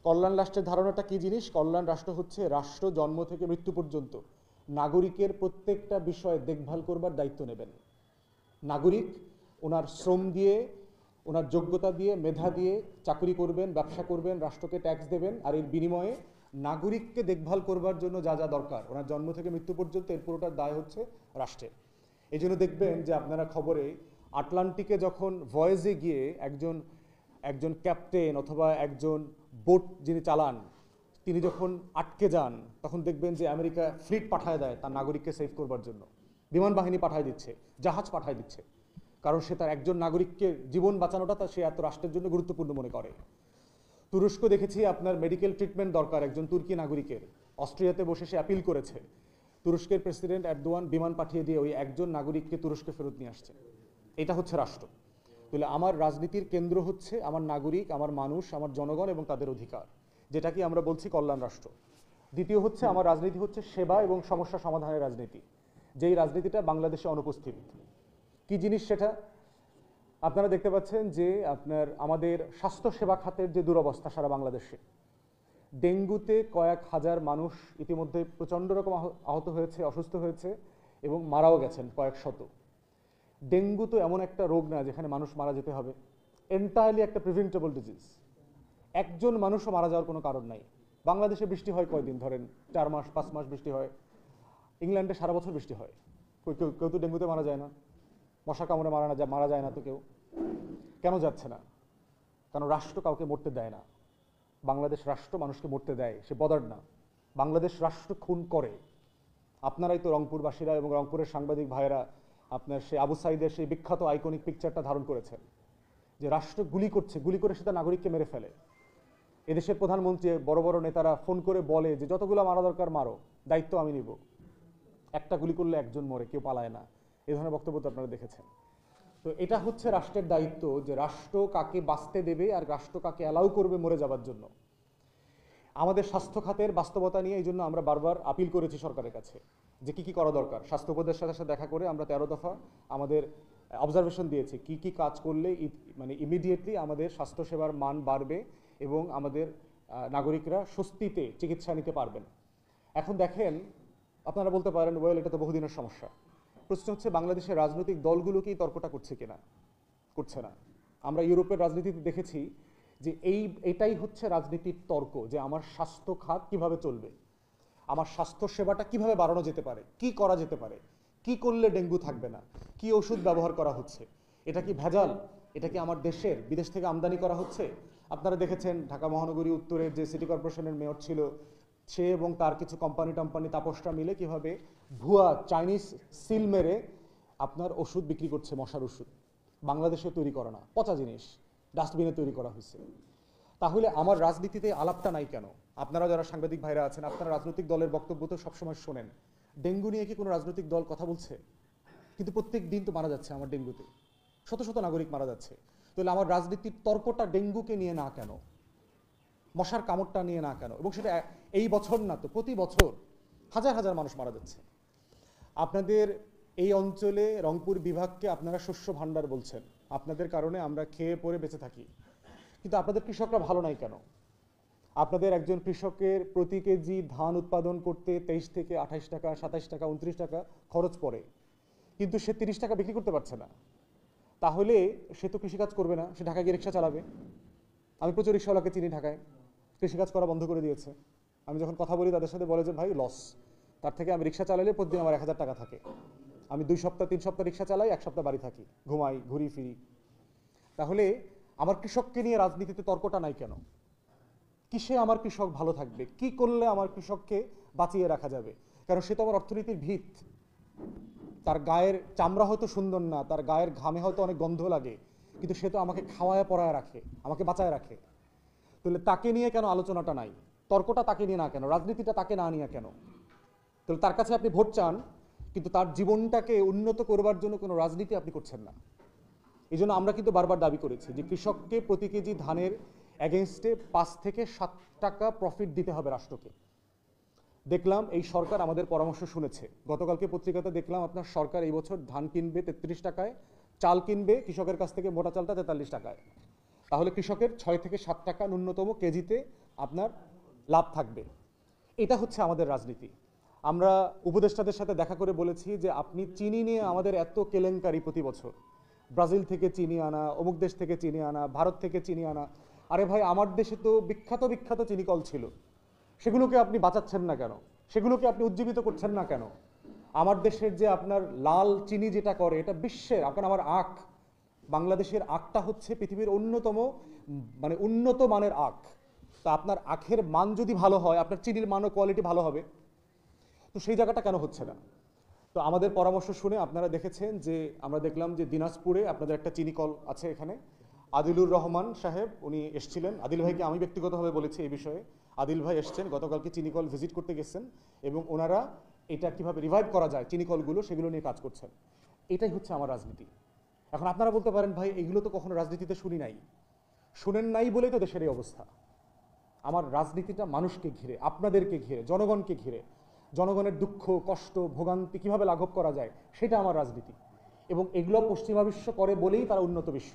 কল্যাণ রাষ্ট্রের ধারণাটা কি জিনিস? কল্যাণ রাষ্ট্র হচ্ছে রাষ্ট্র জন্ম থেকে মৃত্যু পর্যন্ত নাগরিকের প্রত্যেকটা বিষয়ে দেখভাল করবার দায়িত্ব নেবেন। নাগরিক ওনার শ্রম দিয়ে, ওনার যোগ্যতা দিয়ে, মেধা দিয়ে চাকরি করবেন, ব্যবসা করবেন, রাষ্ট্রকে ট্যাক্স দেবেন, আর এর বিনিময়ে নাগরিককে দেখভাল করবার জন্য যা যা দরকার ওনার জন্ম থেকে মৃত্যু পর্যন্ত এর পুরোটার দায় হচ্ছে রাষ্ট্রের। এই জন্য দেখবেন যে আপনারা খবরে আটলান্টিকে যখন ভয়েসে গিয়ে একজন ক্যাপ্টেন অথবা একজন বোট যিনি চালান তিনি যখন আটকে যান, তখন দেখবেন যে আমেরিকা ফ্লিট পাঠায় দেয় তার নাগরিককে সেভ করবার জন্য, বিমান বাহিনী পাঠায় দিচ্ছে, জাহাজ পাঠায় দিচ্ছে, কারণ সে তার একজন নাগরিককে জীবন বাঁচানোটা সে এত রাষ্ট্রের জন্য গুরুত্বপূর্ণ মনে করে। তুরস্ক দেখেছি আপনার মেডিকেল ট্রিটমেন্ট দরকার একজন তুর্কি নাগরিকের, অস্ট্রিয়াতে বসে সে অ্যাপিল করেছে, তুরস্কের প্রেসিডেন্ট এরদোয়ান বিমান পাঠিয়ে দিয়ে ওই একজন নাগরিককে তুরস্কে ফেরত নিয়ে আসছে। এটা হচ্ছে রাষ্ট্র। তাহলে আমার রাজনীতির কেন্দ্র হচ্ছে আমার নাগরিক, আমার মানুষ, আমার জনগণ এবং তাদের অধিকার, যেটাকে আমরা বলছি কল্যাণ রাষ্ট্র। দ্বিতীয় হচ্ছে আমার রাজনীতি হচ্ছে সেবা এবং সমস্যা সমাধানের রাজনীতি, যেই রাজনীতিটা বাংলাদেশে অনুপস্থিত। কি জিনিস সেটা? আপনারা দেখতে পাচ্ছেন যে আমাদের স্বাস্থ্য সেবা খাতের যে দুরবস্থা সারা বাংলাদেশে, ডেঙ্গুতে কয়েক হাজার মানুষ ইতিমধ্যে প্রচণ্ড রকম আহত হয়েছে, অসুস্থ হয়েছে এবং মারাও গেছেন কয়েক শত। ডেঙ্গু তো এমন একটা রোগ না যেখানে মানুষ মারা যেতে হবে, এন্টায়ারলি একটা প্রিভেন্টেবল ডিজিজ। একজন মানুষও মারা যাওয়ার কোনো কারণ নাই। বাংলাদেশে বৃষ্টি হয় কয়দিন, ধরেন 4 মাস 5 মাস বৃষ্টি হয়, ইংল্যান্ডে সারা বছর বৃষ্টি হয়, কেউ তো ডেঙ্গুতে মারা যায় না, মশা কামড়ে মারা যায় না তো কেউ। কেন যাচ্ছে না? কারণ রাষ্ট্র কাউকে মরতে দেয় না। বাংলাদেশ রাষ্ট্র মানুষকে মরতে দেয়, সে বদার না। বাংলাদেশ রাষ্ট্র খুন করে। আপনারাই তো রংপুরবাসীরা এবং রংপুরের সাংবাদিক ভাইয়েরা আপনার সেই আবু সাইদের সেই বিখ্যাত আইকনিক পিকচারটা ধারণ করেছেন, যে রাষ্ট্র গুলি করছে, গুলি করে সেটা নাগরিককে মেরে ফেলে। এদেশের প্রধানমন্ত্রী, বড় বড় নেতারা ফোন করে বলে যে যতগুলো মারা দরকার মারো, দায়িত্ব আমি নিব। একটা গুলি করলে একজন মরে, কেউ পালায় না। এই ধরনের বক্তব্য তো আপনারা দেখেছেন। তো এটা হচ্ছে রাষ্ট্রের দায়িত্ব, যে রাষ্ট্র কাকে বাঁচতে দেবে আর রাষ্ট্র কাকে অ্যালাউ করবে মরে যাবার জন্য। আমাদের স্বাস্থ্য খাতের বাস্তবতা নিয়ে এই জন্য আমরা বারবার আপিল করেছি সরকারের কাছে যে কি কি করা দরকার। স্বাস্থ্য উপদেষ্টার সাথে দেখা করে আমরা 13 দফা আমাদের অবজারভেশন দিয়েছি, কি কি কাজ করলে মানে ইমিডিয়েটলি আমাদের স্বাস্থ্যসেবার মান বাড়বে এবং আমাদের নাগরিকরা স্বস্তিতে চিকিৎসা নিতে পারবেন। এখন দেখেন, আপনারা বলতে পারেন ওয়েল এটা তো বহুদিনের সমস্যা। প্রশ্ন হচ্ছে বাংলাদেশের রাজনৈতিক দলগুলো কি তর্কটা করছে কিনা? করছে না। আমরা ইউরোপের রাজনীতিতে দেখেছি যে এটাই হচ্ছে রাজনীতির তর্ক, যে আমার স্বাস্থ্য খাত কিভাবে চলবে, আমার স্বাস্থ্য সেবাটা কিভাবে বাড়ানো যেতে পারে, কি করা যেতে পারে, কি করলে ডেঙ্গু থাকবে না, কি ওষুধ ব্যবহার করা হচ্ছে, এটা কি ভেজাল, এটা কি আমার দেশের বিদেশ থেকে আমদানি করা হচ্ছে। আপনারা দেখেছেন ঢাকা মহানগরী উত্তরের যে সিটি কর্পোরেশনের মেয়র ছিল, সে এবং তার কিছু কোম্পানি তাপসরা মিলে কিভাবে ভুয়া চাইনিজ সিল মেরে আপনার ওষুধ বিক্রি করছে, মশার ওষুধ, বাংলাদেশে তৈরি করা না, পচা জিনিস ডাস্টবিনে তৈরি করা হয়েছে। তাহলে আমার রাজনীতিতে আলাপটা নাই কেন? আপনারা যারা সাংবাদিক ভাইরা আছেন, আপনারা রাজনৈতিক দলের বক্তব্য তো সবসময় শোনেন, ডেঙ্গু নিয়ে কি কোনো রাজনৈতিক দল কথা বলছে? কিন্তু প্রত্যেক দিন তো মারা যাচ্ছে আমার ডেঙ্গুতে, শত শত নাগরিক মারা যাচ্ছে। তাহলে আমার রাজনীতির তর্কটা ডেঙ্গুকে নিয়ে না কেন, মশার কামড়টা নিয়ে না কেন? এবং সেটা এই বছর না তো, প্রতি বছর হাজার হাজার মানুষ মারা যাচ্ছে। আপনাদের এই অঞ্চলে রংপুর বিভাগকে আপনারা শস্য ভাণ্ডার বলছেন, আপনাদের কারণে আমরা খেয়ে পরে বেঁচে থাকি, কিন্তু আপনাদের কৃষকরা ভালো নাই কেন? আপনাদের একজন কৃষকের প্রতি কেজি ধান উৎপাদন করতে 23 থেকে 28 টাকা, 27 টাকা, 29 টাকা খরচ পড়ে, কিন্তু সে 30 টাকা বিক্রি করতে পারছে না। তাহলে সে তো কৃষিকাজ করবে না, সে ঢাকায় গিয়ে রিক্সা চালাবে। আমি প্রচুর রিক্সাওয়ালাকে চিনি ঢাকায়, কৃষিকাজ করা বন্ধ করে দিয়েছে। আমি যখন কথা বলি তাদের সাথে বলে যে ভাই লস, তার থেকে আমি রিক্সা চালালে প্রতিদিন আমার 1000 টাকা থাকে, আমি 2 সপ্তাহ 3 সপ্তাহ রিক্সা চালাই, 1 সপ্তাহ বাড়ি থাকি, ঘুমাই, ঘুরি ফিরি। তাহলে আমার কৃষককে নিয়ে রাজনীতিতে তর্কটা নাই কেন? কিসে আমার কৃষক ভালো থাকবে, কি করলে আমার কৃষককে বাঁচিয়ে রাখা যাবে? কারণ সে তো আমার অর্থনীতির ভিত। তার গায়ের চামড়া হয়তো সুন্দর না, তার গায়ের ঘামে হয়তো অনেক গন্ধ লাগে, কিন্তু সে তো আমাকে খাওয়ায় পরায় রাখে, আমাকে বাঁচায় রাখে। তাহলে তাকে নিয়ে কেন আলোচনাটা নাই? তর্কটা তাকে নিয়ে না কেন? রাজনীতিটা তাকে না নিয়ে কেন? তাহলে তার কাছে আপনি ভোট চান, কিন্তু তার জীবনটাকে উন্নত করবার জন্য কোনো রাজনীতি আপনি করছেন না। এই জন্য আমরা কিন্তু বারবার দাবি করেছি যে কৃষককে প্রতি কেজি ধানের এগেনস্টে 5 থেকে 7 টাকা প্রফিট দিতে হবে রাষ্ট্রকে। দেখলাম এই সরকার আমাদের পরামর্শ শুনেছে। গতকালকে পত্রিকাতে দেখলাম আপনার সরকার এই বছর ধান কিনবে 33 টাকায়, চাল কিনবে কৃষকের কাছ থেকে মোটা চালটা 43 টাকায়। তাহলে কৃষকের 6 থেকে 7 টাকা ন্যূনতম কেজিতে আপনার লাভ থাকবে। এটা হচ্ছে আমাদের রাজনীতি। আমরা উপদেষ্টাদের সাথে দেখা করে বলেছি যে আপনি চিনি নিয়ে আমাদের এত কেলেঙ্কারি প্রতি বছর, ব্রাজিল থেকে চিনি আনা, অমুক দেশ থেকে চিনি আনা, ভারত থেকে চিনি আনা। আরে ভাই, আমার দেশে তো বিখ্যাত বিখ্যাত চিনি কল ছিল, সেগুলোকে আপনি বাঁচাচ্ছেন না কেন? সেগুলোকে আপনি উজ্জীবিত করছেন না কেন? আমার দেশের যে আপনার লাল চিনি যেটা করে, এটা বিশ্বের, আপনার আমার আখ, বাংলাদেশের আখটা হচ্ছে পৃথিবীর অন্যতম মানে উন্নত মানের আখ। তা আপনার আখের মান যদি ভালো হয়, আপনার চিনির মানও কোয়ালিটি ভালো হবে। তো সেই জায়গাটা কেন হচ্ছে না? তো আমাদের পরামর্শ শুনে আপনারা দেখেছেন যে আমরা দেখলাম যে দিনাজপুরে আপনাদের একটা চিনি কল আছে। এখানে আদিলুর রহমান সাহেব উনি এসেছিলেন। আদিল ভাইকে আমি ব্যক্তিগতভাবে বলেছি এই বিষয়ে। আদিল ভাই এসছেন, গতকালকে চিনি কল ভিজিট করতে গেছেন এবং ওনারা এটা কিভাবে রিভাইভ করা যায় চিনি কলগুলো, সেগুলো নিয়ে কাজ করছেন। এটাই হচ্ছে আমার রাজনীতি। এখন আপনারা বলতে পারেন, ভাই এগুলো তো কখনো রাজনীতিতে শুনি নাই। শুনেন নাই বলেই তো দেশের এই অবস্থা। আমার রাজনীতিটা মানুষকে ঘিরে, আপনাদেরকে ঘিরে, জনগণকে ঘিরে। জনগণের দুঃখ কষ্ট ভোগান্তি কিভাবে লাঘব করা যায়, সেটা আমার রাজনীতি। এবং এগুলো পশ্চিমা বিশ্ব করে বলেই তারা উন্নত বিশ্ব।